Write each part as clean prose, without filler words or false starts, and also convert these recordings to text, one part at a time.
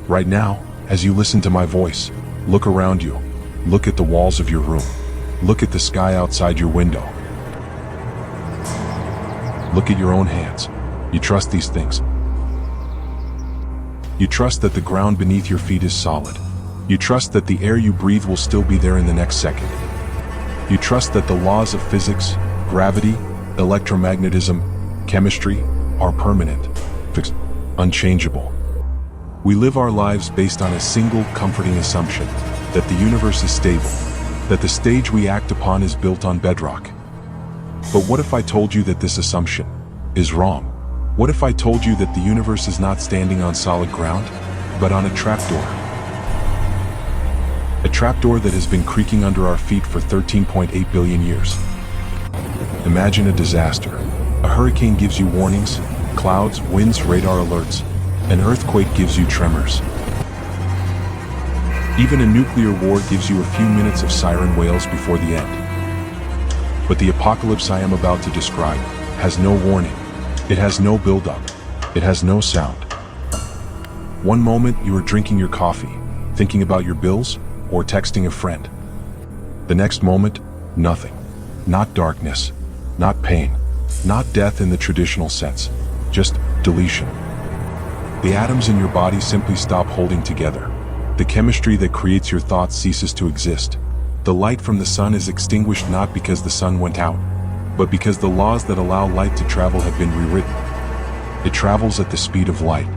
Right now, as you listen to my voice, look around you. Look at the walls of your room. Look at the sky outside your window. Look at your own hands. You trust these things. You trust that the ground beneath your feet is solid. You trust that the air you breathe will still be there in the next second. You trust that the laws of physics, gravity, electromagnetism, chemistry are permanent, fixed, unchangeable. We live our lives based on a single comforting assumption, that the universe is stable, that the stage we act upon is built on bedrock. But what if I told you that this assumption is wrong? What if I told you that the universe is not standing on solid ground, but on a trapdoor? A trapdoor that has been creaking under our feet for 13.8 billion years. Imagine a disaster. A hurricane gives you warnings, clouds, winds, radar alerts. An earthquake gives you tremors. Even a nuclear war gives you a few minutes of siren wails before the end. But the apocalypse I am about to describe has no warning. It has no build-up. It has no sound. One moment you are drinking your coffee, thinking about your bills, or texting a friend. The next moment, nothing. Not darkness, not pain, not death in the traditional sense, just deletion. The atoms in your body simply stop holding together. The chemistry that creates your thoughts ceases to exist. The light from the sun is extinguished not because the sun went out, but because the laws that allow light to travel have been rewritten. It travels at the speed of light.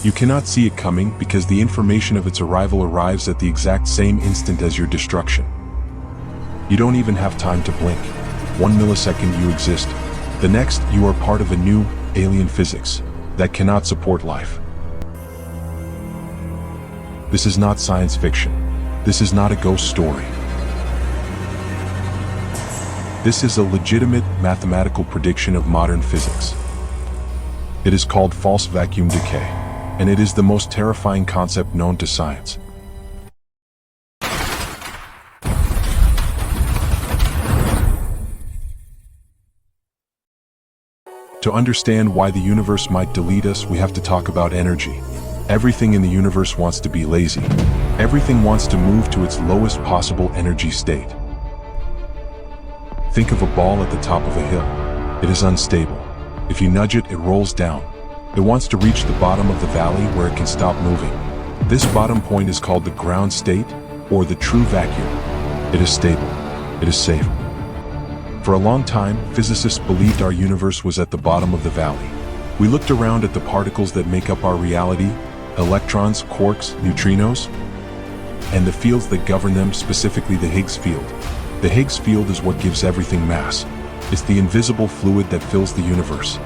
You cannot see it coming because the information of its arrival arrives at the exact same instant as your destruction. You don't even have time to blink. 1 millisecond you exist. The next, you are part of a new, alien physics that cannot support life. This is not science fiction. This is not a ghost story. This is a legitimate mathematical prediction of modern physics. It is called false vacuum decay, and it is the most terrifying concept known to science. To understand why the universe might delete us, we have to talk about energy. Everything in the universe wants to be lazy. Everything wants to move to its lowest possible energy state. Think of a ball at the top of a hill. It is unstable. If you nudge it, it rolls down. It wants to reach the bottom of the valley where it can stop moving. This bottom point is called the ground state, or the true vacuum. It is stable. It is safe. For a long time, physicists believed our universe was at the bottom of the valley. We looked around at the particles that make up our reality, electrons, quarks, neutrinos, and the fields that govern them, specifically the Higgs field. The Higgs field is what gives everything mass. It's the invisible fluid that fills the universe.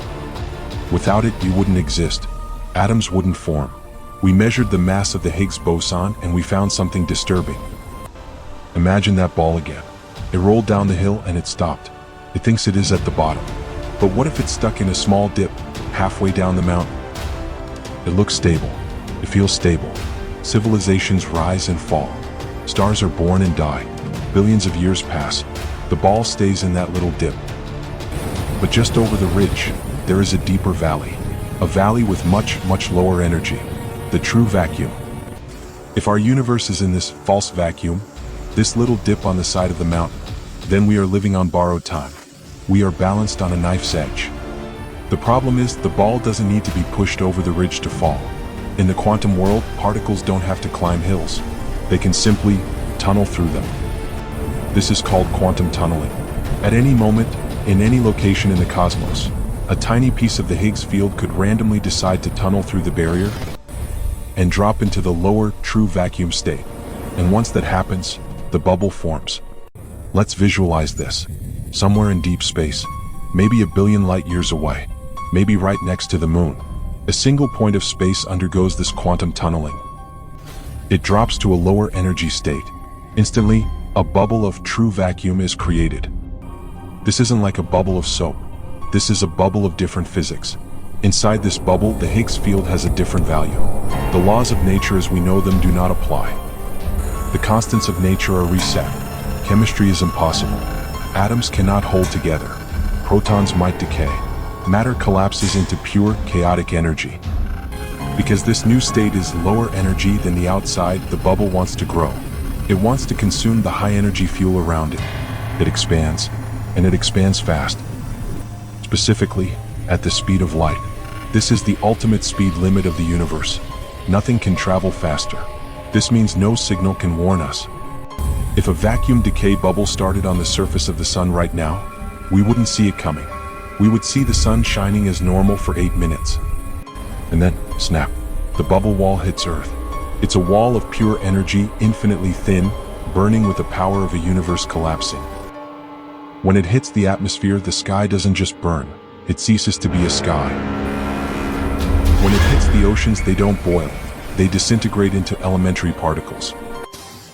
Without it, you wouldn't exist. Atoms wouldn't form. We measured the mass of the Higgs boson and we found something disturbing. Imagine that ball again. It rolled down the hill and it stopped. It thinks it is at the bottom. But what if it's stuck in a small dip, halfway down the mountain? It looks stable. It feels stable. Civilizations rise and fall. Stars are born and die. Billions of years pass. The ball stays in that little dip. But just over the ridge, there is a deeper valley. A valley with much, much lower energy. The true vacuum. If our universe is in this false vacuum, this little dip on the side of the mountain, then we are living on borrowed time. We are balanced on a knife's edge. The problem is, the ball doesn't need to be pushed over the ridge to fall. In the quantum world, particles don't have to climb hills. They can simply tunnel through them. This is called quantum tunneling. At any moment, in any location in the cosmos, a tiny piece of the Higgs field could randomly decide to tunnel through the barrier and drop into the lower, true vacuum state. And once that happens, the bubble forms. Let's visualize this. Somewhere in deep space, maybe a billion light years away, maybe right next to the moon, a single point of space undergoes this quantum tunneling. It drops to a lower energy state. Instantly, a bubble of true vacuum is created. This isn't like a bubble of soap. This is a bubble of different physics. Inside this bubble, the Higgs field has a different value. The laws of nature as we know them do not apply. The constants of nature are reset. Chemistry is impossible. Atoms cannot hold together. Protons might decay. Matter collapses into pure, chaotic energy. Because this new state is lower energy than the outside, the bubble wants to grow. It wants to consume the high-energy fuel around it. It expands, and it expands fast. Specifically, at the speed of light. This is the ultimate speed limit of the universe. Nothing can travel faster. This means no signal can warn us. If a vacuum decay bubble started on the surface of the sun right now, we wouldn't see it coming. We would see the sun shining as normal for 8 minutes. And then, snap, the bubble wall hits Earth. It's a wall of pure energy, infinitely thin, burning with the power of a universe collapsing. When it hits the atmosphere, the sky doesn't just burn, it ceases to be a sky. When it hits the oceans, they don't boil, they disintegrate into elementary particles.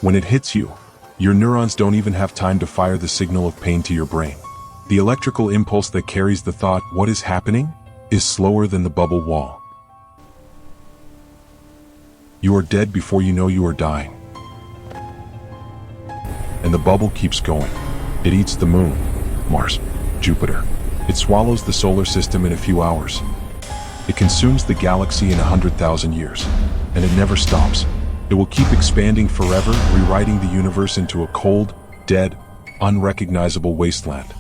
When it hits you, your neurons don't even have time to fire the signal of pain to your brain. The electrical impulse that carries the thought, "What is happening?" is slower than the bubble wall. You are dead before you know you are dying. And the bubble keeps going. It eats the moon, Mars, Jupiter. It swallows the solar system in a few hours. It consumes the galaxy in 100,000 years. And it never stops. It will keep expanding forever, rewriting the universe into a cold, dead, unrecognizable wasteland.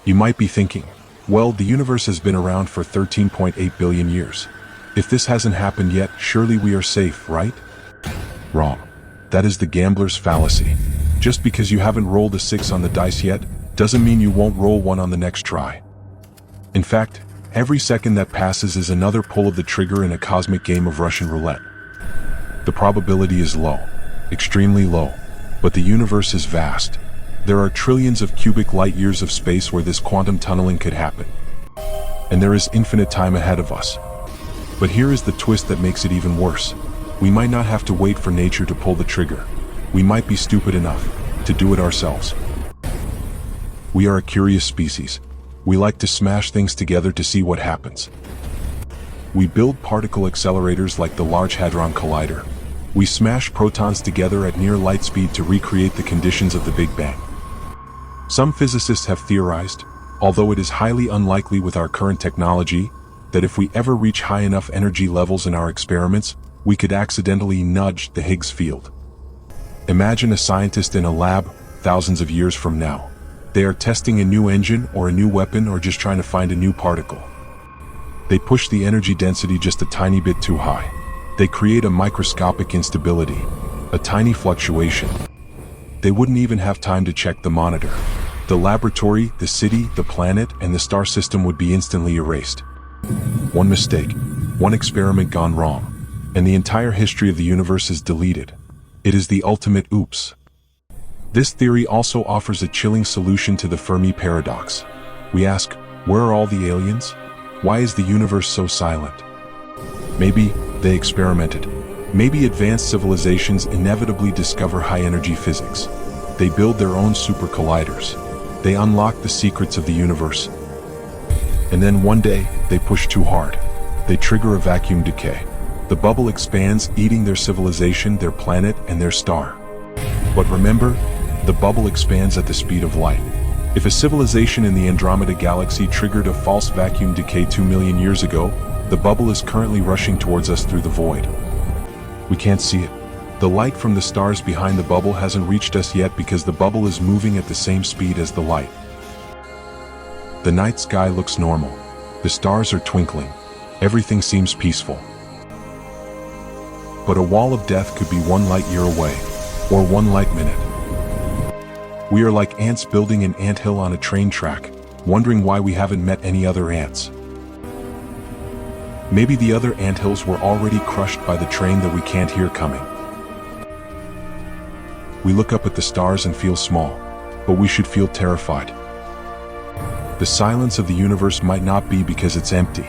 You might be thinking, well, the universe has been around for 13.8 billion years. If this hasn't happened yet, surely we are safe, right? Wrong. That is the gambler's fallacy. Just because you haven't rolled a 6 on the dice yet, doesn't mean you won't roll one on the next try. In fact, every second that passes is another pull of the trigger in a cosmic game of Russian roulette. The probability is low, extremely low, but the universe is vast. There are trillions of cubic light years of space where this quantum tunneling could happen. And there is infinite time ahead of us. But here is the twist that makes it even worse. We might not have to wait for nature to pull the trigger. We might be stupid enough to do it ourselves. We are a curious species. We like to smash things together to see what happens. We build particle accelerators like the Large Hadron Collider. We smash protons together at near light speed to recreate the conditions of the Big Bang. Some physicists have theorized, although it is highly unlikely with our current technology, that if we ever reach high enough energy levels in our experiments, we could accidentally nudge the Higgs field. Imagine a scientist in a lab thousands of years from now. They are testing a new engine or a new weapon or just trying to find a new particle. They push the energy density just a tiny bit too high. They create a microscopic instability, a tiny fluctuation. They wouldn't even have time to check the monitor. The laboratory, the city, the planet, and the star system would be instantly erased. One mistake, one experiment gone wrong, and the entire history of the universe is deleted. It is the ultimate oops. This theory also offers a chilling solution to the Fermi paradox. We ask, where are all the aliens? Why is the universe so silent? Maybe they experimented. Maybe advanced civilizations inevitably discover high-energy physics. They build their own super colliders. They unlock the secrets of the universe. And then one day, they push too hard. They trigger a vacuum decay. The bubble expands, eating their civilization, their planet, and their star. But remember, the bubble expands at the speed of light. If a civilization in the Andromeda galaxy triggered a false vacuum decay 2 million years ago, the bubble is currently rushing towards us through the void. We can't see it. The light from the stars behind the bubble hasn't reached us yet because the bubble is moving at the same speed as the light. The night sky looks normal. The stars are twinkling. Everything seems peaceful. But a wall of death could be 1 light year away, or 1 light minute. We are like ants building an anthill on a train track, wondering why we haven't met any other ants. Maybe the other anthills were already crushed by the train that we can't hear coming. We look up at the stars and feel small, but we should feel terrified. The silence of the universe might not be because it's empty.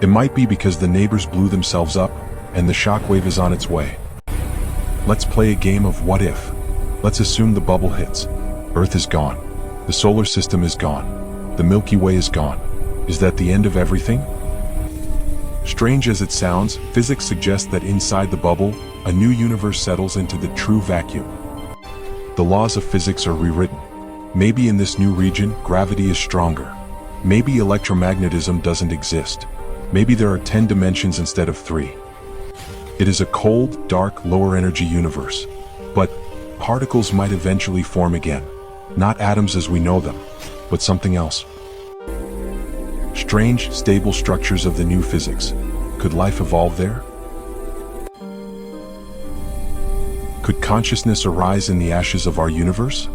It might be because the neighbors blew themselves up, and the shockwave is on its way. Let's play a game of what if. Let's assume the bubble hits. Earth is gone. The solar system is gone. The Milky Way is gone. Is that the end of everything? Strange as it sounds, physics suggests that inside the bubble, a new universe settles into the true vacuum. The laws of physics are rewritten. Maybe in this new region, gravity is stronger. Maybe electromagnetism doesn't exist. Maybe there are 10 dimensions instead of 3. It is a cold, dark, lower energy universe. But particles might eventually form again. Not atoms as we know them, but something else. Strange, stable structures of the new physics. Could life evolve there? Could consciousness arise in the ashes of our universe?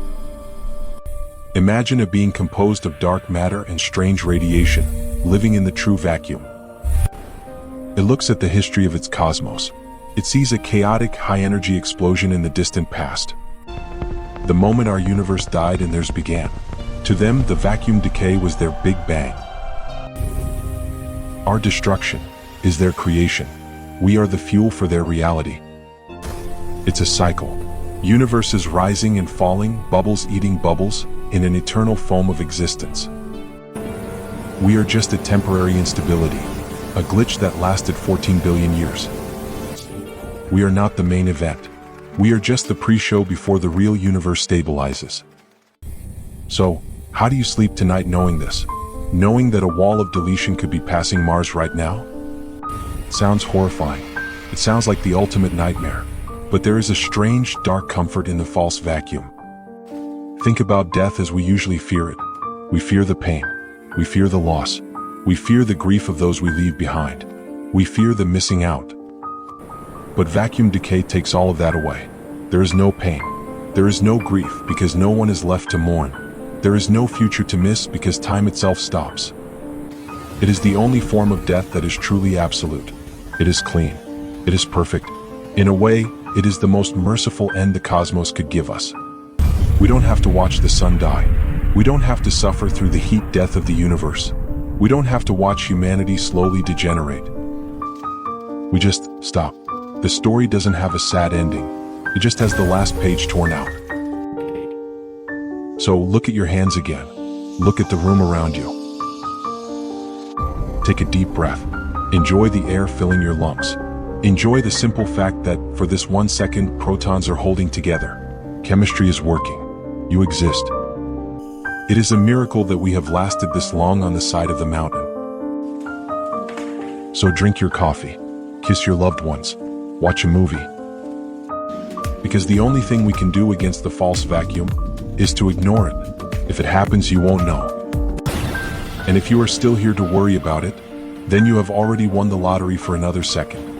Imagine a being composed of dark matter and strange radiation, living in the true vacuum. It looks at the history of its cosmos. It sees a chaotic, high-energy explosion in the distant past. The moment our universe died and theirs began. To them, the vacuum decay was their Big Bang. Our destruction is their creation. We are the fuel for their reality. It's a cycle. Universes rising and falling, bubbles eating bubbles, in an eternal foam of existence. We are just a temporary instability, a glitch that lasted 14 billion years. We are not the main event. We are just the pre-show before the real universe stabilizes. So, how do you sleep tonight knowing this? Knowing that a wall of deletion could be passing Mars right now? It sounds horrifying. It sounds like the ultimate nightmare. But there is a strange, dark comfort in the false vacuum. Think about death as we usually fear it. We fear the pain. We fear the loss. We fear the grief of those we leave behind. We fear the missing out. But vacuum decay takes all of that away. There is no pain. There is no grief because no one is left to mourn. There is no future to miss because time itself stops. It is the only form of death that is truly absolute. It is clean. It is perfect. In a way, it is the most merciful end the cosmos could give us. We don't have to watch the sun die. We don't have to suffer through the heat death of the universe. We don't have to watch humanity slowly degenerate. We just stop. The story doesn't have a sad ending. It just has the last page torn out. So look at your hands again. Look at the room around you. Take a deep breath. Enjoy the air filling your lungs. Enjoy the simple fact that, for this 1 second, protons are holding together. Chemistry is working. You exist. It is a miracle that we have lasted this long on the side of the mountain. So drink your coffee. Kiss your loved ones. Watch a movie. Because the only thing we can do against the false vacuum is to ignore it. If it happens, you won't know. And if you are still here to worry about it, then you have already won the lottery for another second.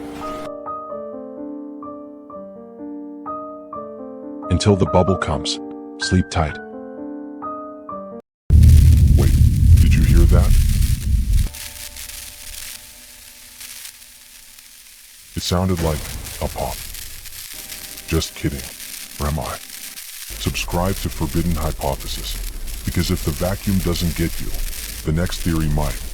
Until the bubble comes, sleep tight. Wait, did you hear that? It sounded like a pop. Just kidding, or am I? Subscribe to Forbidden Hypothesis, because if the vacuum doesn't get you, the next theory might.